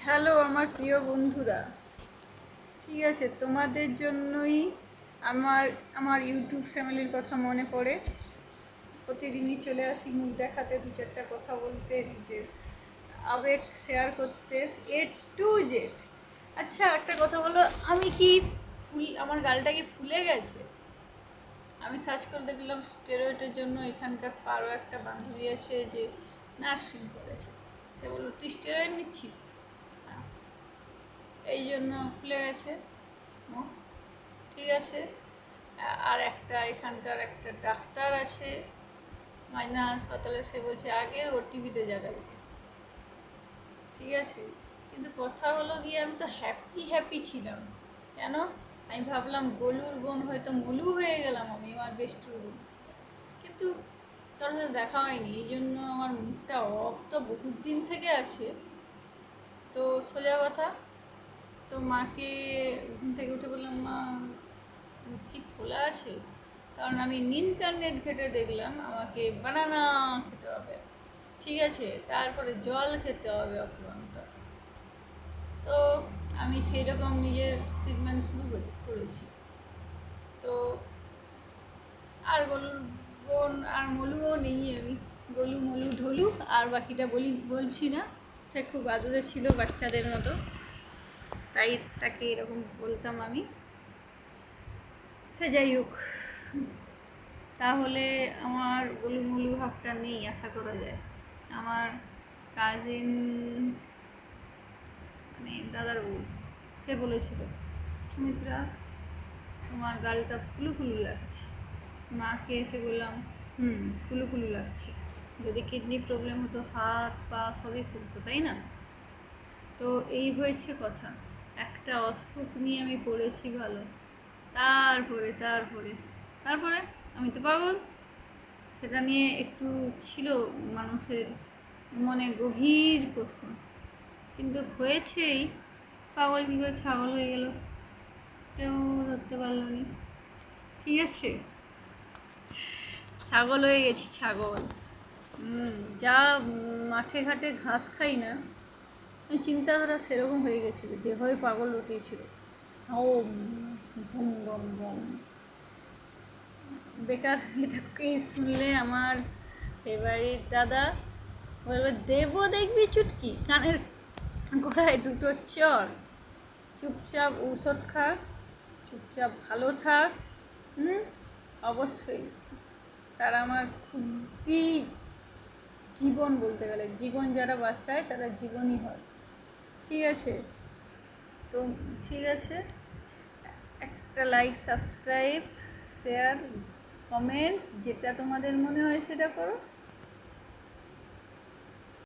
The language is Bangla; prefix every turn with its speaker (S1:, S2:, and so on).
S1: হ্যালো আমার প্রিয় বন্ধুরা, ঠিক আছে, তোমাদের জন্যই আমার আমার ইউটিউব ফ্যামিলির কথা মনে পড়ে। প্রতিদিনই চলে আসি মুখ দেখাতে, দু চারটা কথা বলতে, নিজের আবেগ শেয়ার করতে, এ টু জেড। আচ্ছা একটা কথা বলো, আমি কি আমার গালটা কি ফুলে গেছে? আমি সার্চ করে দেখলাম স্টেরয়েডের জন্য এখানকার পারো একটা বান্ধবী আছে যে নার্সিং করেছে। সে বলল তুই স্টেরয়েড নিচ্ছিস, এই জন্য খুলে গেছে মুখ। ঠিক আছে। আর একটা এখানকার একটা ডাক্তার আছে মাইনা হাসপাতালে, সে বলছে আগে ও টিভিতে জাগাবে। ঠিক আছে, কিন্তু কথা হলো গিয়ে আমি তো হ্যাপি হ্যাপি ছিলাম। কেন? আমি ভাবলাম গোলুর বোন হয়তো মলু হয়ে গেলাম, আমি আমার বেস্টুর বোন। কিন্তু তার সাথে দেখা হয়নি, এই জন্য আমার মুখটা অফ তো বহুত দিন থেকে আছে। তো সোজা কথা, তো মাকে ঘুম থেকে উঠে বললাম, মা মুখ কি খোলা আছে? কারণ আমি ইন্টারনেট ঘেটে দেখলাম আমাকে বানানা খেতে হবে, ঠিক আছে, তারপরে জল খেতে হবে অফুরন্ত। তো আমি সেই রকম নিজের ট্রিটমেন্ট শুরু করেছি। তো আর গলুর বোন আর মলুও নেই, আমি গলু মলু ঢলু আর বাকিটা বলছি না। সে খুব আদুরে ছিল বাচ্চাদের মতো, তাই তাকে এরকম বলতাম আমি। সে যাই হোক, তাহলে আমার গোলুমুলু ভাবটা নেই আশা করা যায়। আমার কাজিন, মানে দাদার বউ, সে বলেছিল সুমিত্রা তোমার গালটা ফুলু ফুলু লাগছে। মাকে এসে বললাম ফুলু ফুলু লাগছে, যদি কিডনি প্রবলেম হতো হাত পা সবই ফুলতো, তাই না? তো এই হয়েছে কথা। একটা অসুখ নিয়ে আমি পড়েছি ভালো, তারপরে তারপরে তারপরে আমি তো পাগল। সেটা নিয়ে একটু ছিল মানুষের মনে গভীর প্রশ্ন, কিন্তু হয়েছেই। পাগল কী করে ছাগল হয়ে গেল কেউ ধরতে পারল নি। ঠিক আছে, ছাগল হয়ে গেছি, ছাগল। যা মাঠে ঘাটে ঘাস খাই না, চিন্তাধারা সেরকম হয়ে গেছিলো, যেভাবে পাগল উঠিয়েছিল। ও বম বম বম। বেকার এটাকে শুনলে আমার ফেভারিট দাদা বলবে, দেবো দেখবি চুটকি কানের গোড়ায় দুটো চর, চুপচাপ ঔষধ খা, চুপচাপ ভালো থাক। অবশ্যই তারা আমার খুবই জীবন, বলতে গেলে জীবন যারা বাঁচায় তারা জীবনই হয়। ঠিক আছে, তো ঠিক আছে, একটা লাইক, সাবস্ক্রাইব, শেয়ার, কমেন্ট, যেটা তোমাদের মনে হয় সেটা করো।